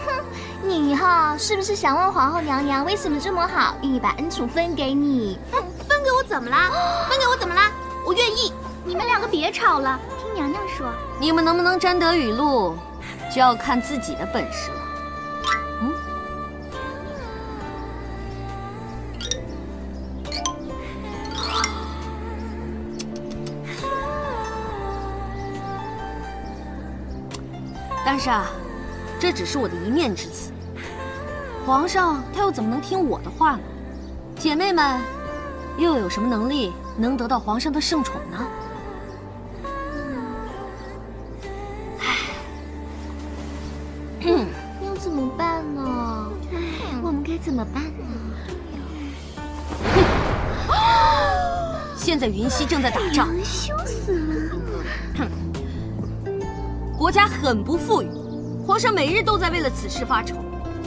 哼，你哈是不是想问皇后娘娘为什么这么好，愿意把恩宠分给你？分给我怎么啦？分给我怎么啦？我愿意。你们两个别吵了，听娘娘说。你们能不能沾得雨露，就要看自己的本事了。但是啊，这只是我的一面之词。皇上他又怎么能听我的话呢？姐妹们又有什么能力能得到皇上的圣宠呢？要怎么办呢？我们该怎么办呢？现在云溪正在打仗，羞死了！国家很不富裕，皇上每日都在为了此事发愁。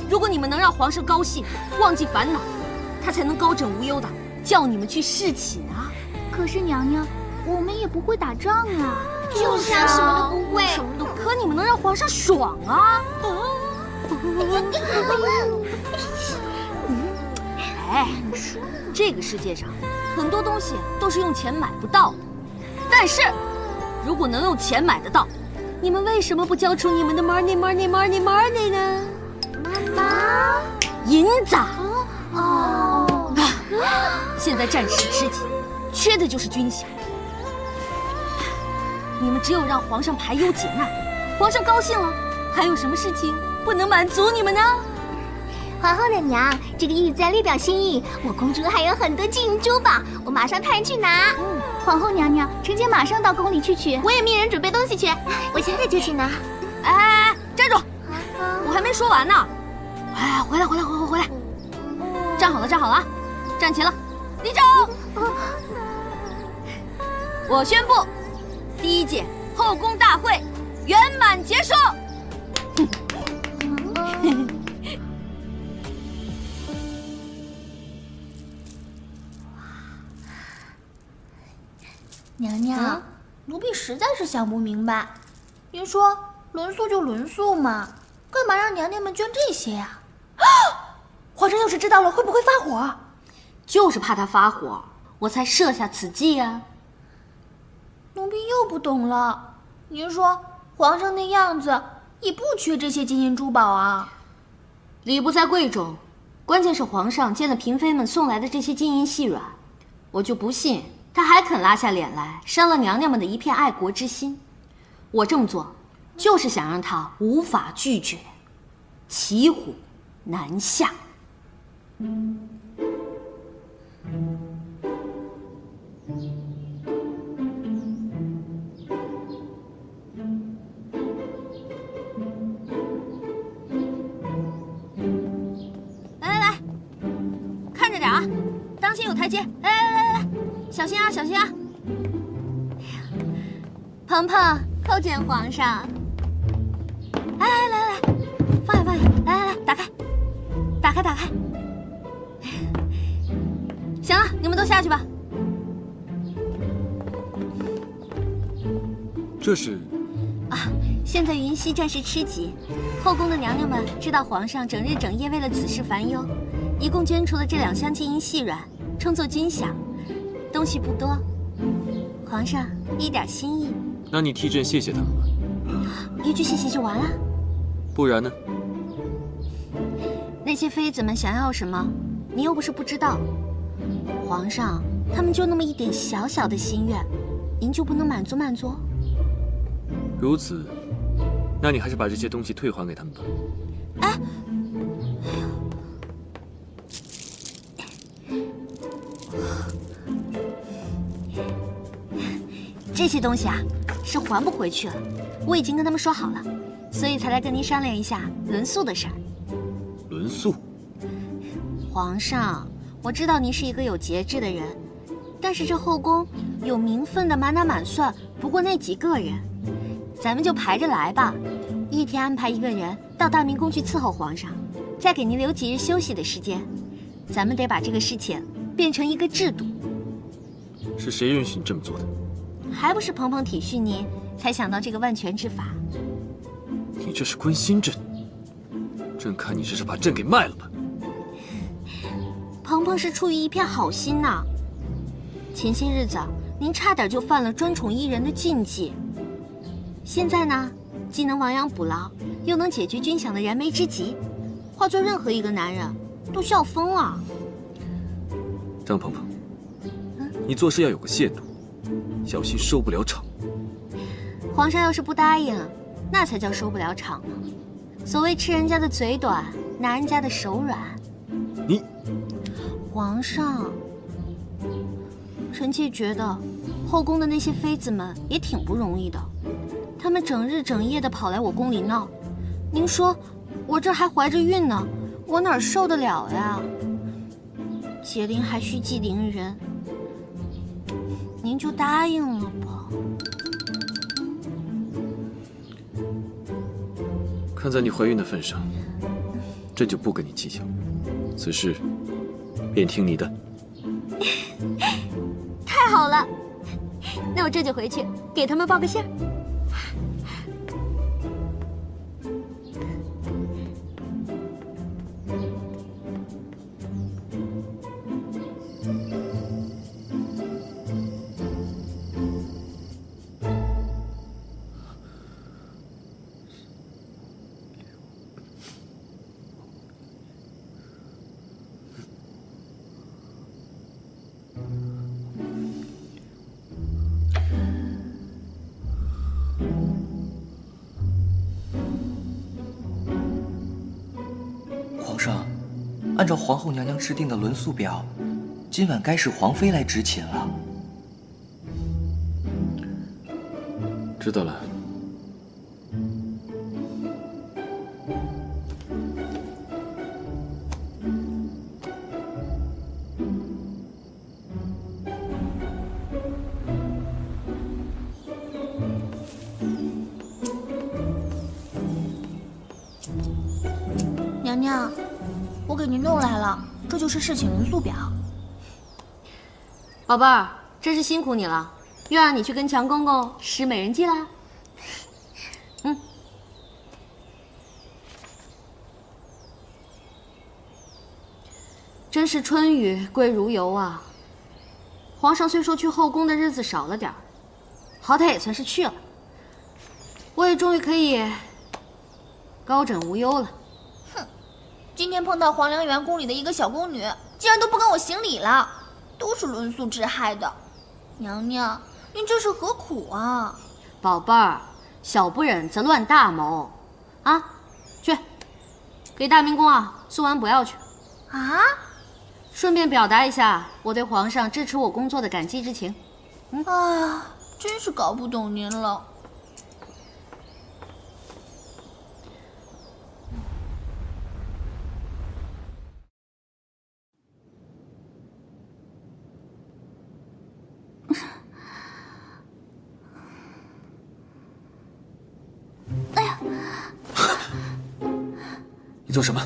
如果你们能让皇上高兴，忘记烦恼，他才能高枕无忧的叫你们去侍寝啊。可是娘娘，我们也不会打仗啊。就是啊，什么都不会。可你们能让皇上爽啊！哎，这个世界上很多东西都是用钱买不到的，但是如果能用钱买得到，你们为什么不交出你们的 money 呢？妈，银子。哦，现在战事吃紧，缺的就是军饷。你们只有让皇上排忧解难，皇上高兴了，还有什么事情不能满足你们呢？皇后娘娘，这个玉簪略表心意，我公主还有很多金银珠宝，我马上派人去拿。皇后娘娘，臣妾马上到宫里去取。我也命人准备东西去，我现在就去拿。哎，站住！我还没说完呢。哎，回来！站好了，站齐了，立正。我宣布，第一届后宫大会圆满结束。娘娘，奴婢实在是想不明白，您说轮宿就轮宿嘛，干嘛让娘娘们捐这些呀？皇上要是知道了，会不会发火？就是怕他发火，我才设下此计呀。奴婢又不懂了，您说皇上那样子，也不缺这些金银珠宝啊。礼不在贵重，关键是皇上见了嫔妃们送来的这些金银细软，我就不信他还肯拉下脸来伤了娘娘们的一片爱国之心。我这么做，就是想让他无法拒绝，骑虎难下。来，看着点啊，当心有台阶！来，小心啊，小心啊！鹏鹏，叩见皇上！来，放下，来，打开！行了，你们都下去吧。这是啊，现在云溪暂时吃紧，后宫的娘娘们知道皇上整日整夜为了此事烦忧，一共捐出了这2箱金银细软，称作军饷。东西不多，皇上一点心意。那你替朕谢谢他们吧。一句谢谢就完了？不然呢？那些妃子们想要什么，你又不是不知道。皇上他们就那么一点小小的心愿，您就不能满足？如此，那你还是把这些东西退还给他们吧。哎，这些东西啊，是还不回去了。我已经跟他们说好了，所以才来跟您商量一下轮宿的事儿。轮宿？皇上，我知道您是一个有节制的人，但是这后宫有名分的满打满算不过那几个人，咱们就排着来吧。一天安排一个人到大明宫去伺候皇上，再给您留几日休息的时间。咱们得把这个事情变成一个制度。是谁允许你这么做的？还不是鹏鹏体恤您，才想到这个万全之法。你这是关心朕？朕看你这是把朕给卖了吧？鹏鹏是出于一片好心呐。前些日子您差点就犯了专宠一人的禁忌，现在呢，既能亡羊补牢，又能解决军饷的燃眉之急，换做任何一个男人都笑疯了。张鹏鹏，你做事要有个限度，小心收不了场。皇上要是不答应，那才叫收不了场呢。所谓吃人家的嘴短，拿人家的手软。你，皇上，臣妾觉得后宫的那些妃子们也挺不容易的，她们整日整夜的跑来我宫里闹，您说我这还怀着孕呢，我哪受得了呀？解铃还须系铃人，您就答应了吧。看在你怀孕的份上，朕就不跟你计较，此事便听你的。太好了，那我这就回去给他们报个信儿。皇上，按照皇后娘娘制定的轮宿表，今晚该是皇妃来执勤了。知道了。娘娘，我给您弄来了，这就是侍寝轮宿表。宝贝儿，真是辛苦你了，又让你去跟强公公使美人计啦。真是春雨贵如油啊！皇上虽说去后宫的日子少了点儿，好歹也算是去了。我也终于可以高枕无忧了。哼，今天碰到黄良园宫里的一个小宫女，竟然都不跟我行礼了，都是伦素之害的。娘娘，您这是何苦啊？宝贝儿，小不忍则乱大谋。啊，去，给大明宫啊送完补药去。啊？顺便表达一下我对皇上支持我工作的感激之情。哎呀，真是搞不懂您了。哎呀，你做什么？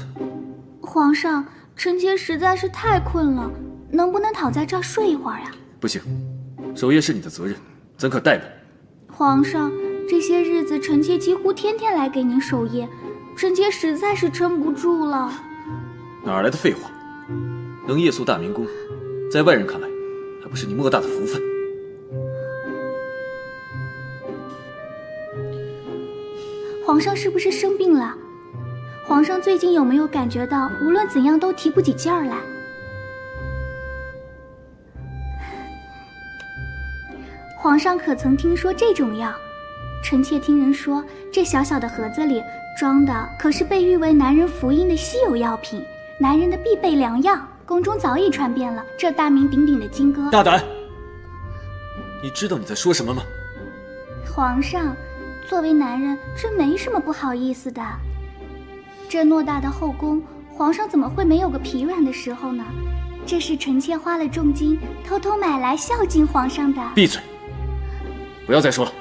皇上，臣妾实在是太困了，能不能躺在这儿睡一会儿呀？不行，守夜是你的责任，怎可怠慢？皇上，这些日子臣妾几乎天天来给您守夜，臣妾实在是撑不住了。哪来的废话？能夜宿大明宫，在外人看来，还不是你莫大的福分。皇上是不是生病了？皇上最近有没有感觉到无论怎样都提不起劲儿来？皇上可曾听说这种药？臣妾听人说，这小小的盒子里装的可是被誉为男人福音的稀有药品，男人的必备良药。宫中早已传遍了这大名鼎鼎的金戈。大胆！你知道你在说什么吗？皇上，作为男人，这没什么不好意思的。这偌大的后宫，皇上怎么会没有个疲软的时候呢？这是臣妾花了重金偷偷买来孝敬皇上的。闭嘴！不要再说了。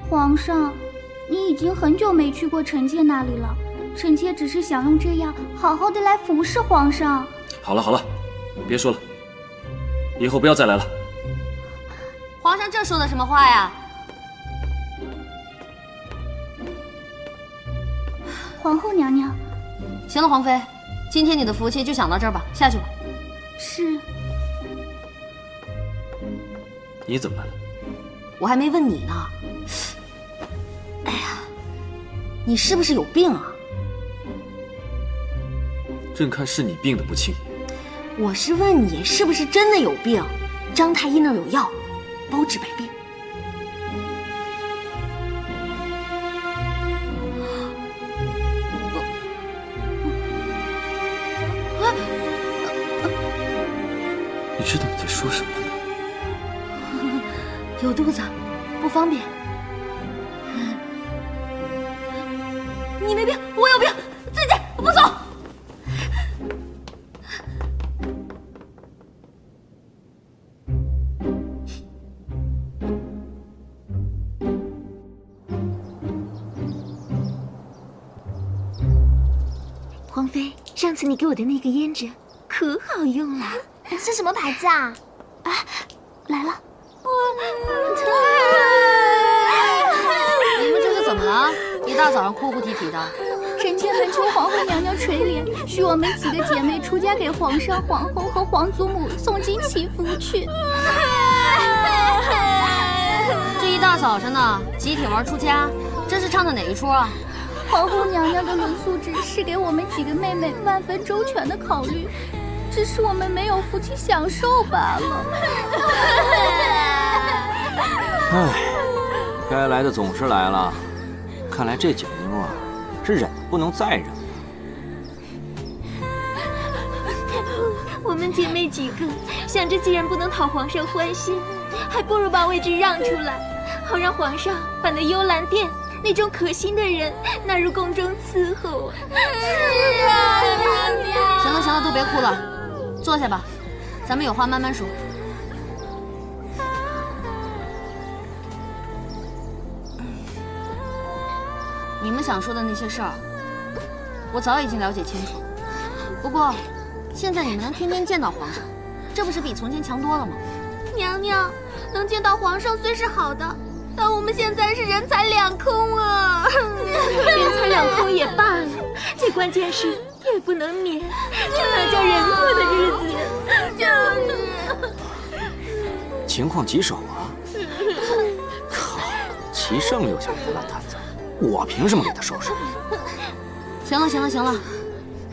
皇上，你已经很久没去过臣妾那里了，臣妾只是想用这样好好的来服侍皇上。好了好了，别说了，以后不要再来了。皇上这说的什么话呀？皇后娘娘。行了，皇妃，今天你的福气就享到这儿吧，下去吧。是。你怎么来了？我还没问你呢。哎呀，你是不是有病啊？朕看是你病得不轻。我是问你是不是真的有病？张太医那儿有药，包治百病。你知道你在说什么吗？有肚子，不方便。你没病，我有病，再见，我不走。皇妃，上次你给我的那个胭脂可好用了，是什么牌子啊？啊，来了。你们这是怎么了？一大早上哭哭啼啼的。臣妾恳求皇后娘娘垂怜，许我们几个姐妹出家给皇上、皇后和皇祖母诵经祈福去。这一大早上呢，集体玩出家，这是唱的哪一出啊？皇后娘娘的伦素旨是给我们几个妹妹万分周全的考虑，只是我们没有福气享受罢了。唉，该来的总是来了，看来这景妞啊，是忍不能再忍了。我们姐妹几个想着，既然不能讨皇上欢心，还不如把位置让出来，好让皇上把那幽兰殿那种可心的人纳入宫中伺候啊！是啊，娘娘。行了行了，都别哭了，坐下吧，咱们有话慢慢说。你们想说的那些事儿，我早已经了解清楚。不过，现在你们能天天见到皇上，这不是比从前强多了吗？娘娘，能见到皇上虽是好的，但我们现在是人财两空啊！人财两空也罢了，最关键是夜不能眠，这哪叫人过的日子呀？就是。情况棘手啊！靠，齐胜留下来的烂摊子。我凭什么给他收拾？行了行了行了，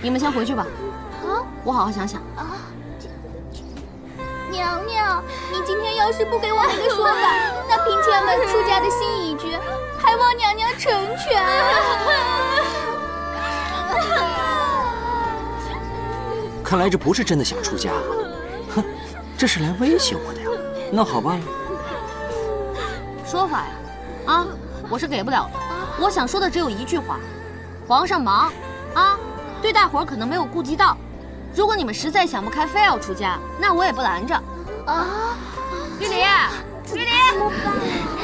你们先回去吧。啊，我好好想想。啊，娘娘，你今天要是不给我们个说法，那嫔妾们出嫁的心已决，还望娘娘成全。看来这不是真的想出家，哼，这是来威胁我的呀。那好吧，说法呀，啊，我是给不了的。我想说的只有一句话：皇上忙，啊，对大伙儿可能没有顾及到。如果你们实在想不开，非要出家，那我也不拦着。啊，玉梨，玉梨，怎么办？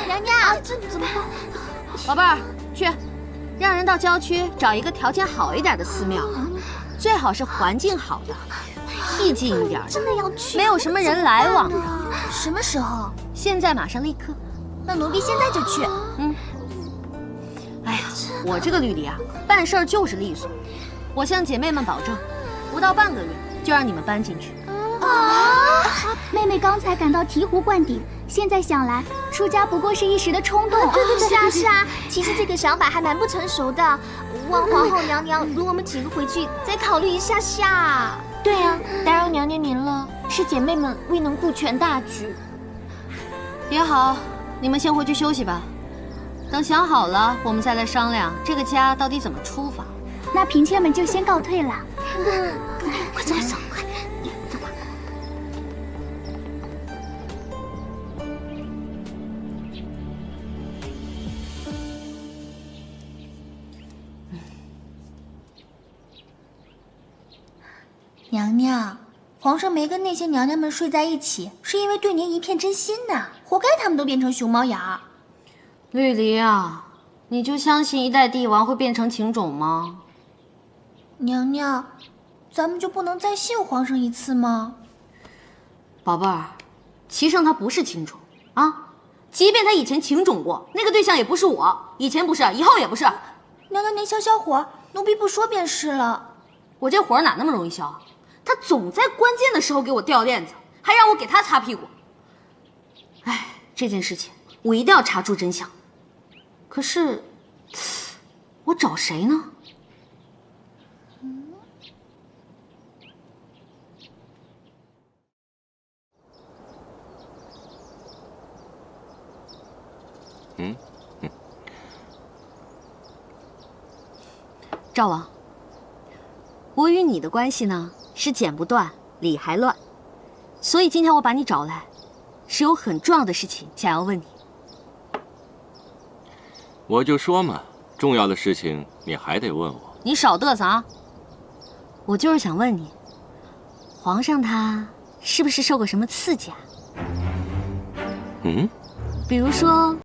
娘娘，这怎么办？宝贝儿，去，让人到郊区找一个条件好一点的寺庙，最好是环境好的，僻静一点的，真的要去？没有什么人来往的。什么时候？现在，马上，立刻。那奴婢现在就去。嗯。哎呀，我这个绿篱啊，办事儿就是利索。我向姐妹们保证，不到半个月就让你们搬进去。啊！妹妹刚才感到醍醐灌顶，现在想来，出家不过是一时的冲动。对，是啊是啊，其实这个想法还蛮不成熟的。望皇后娘娘容我们几个回去再考虑一下下。对啊，打扰娘娘您了，是姐妹们未能顾全大局。也好，你们先回去休息吧。等想好了，我们再来商量这个家到底怎么出发。那嫔妾们就先告退了。快走快走，快！娘娘，皇上没跟那些娘娘们睡在一起，是因为对您一片真心呐，活该他们都变成熊猫眼儿。绿篱啊，你就相信一代帝王会变成情种吗？娘娘，咱们就不能再信皇上一次吗？宝贝儿，齐胜他不是情种啊，即便他以前情种过，那个对象也不是我，以前不是，以后也不是。娘娘您消消火，奴婢不说便是了。我这火哪那么容易消啊？他总在关键的时候给我掉链子，还让我给他擦屁股。哎，这件事情我一定要查出真相。可是，我找谁呢？赵王，我与你的关系呢是剪不断，理还乱，所以今天我把你找来，是有很重要的事情想要问你。我就说嘛，重要的事情你还得问我。你少嘚瑟啊！我就是想问你，皇上他是不是受过什么刺激啊？嗯，比如说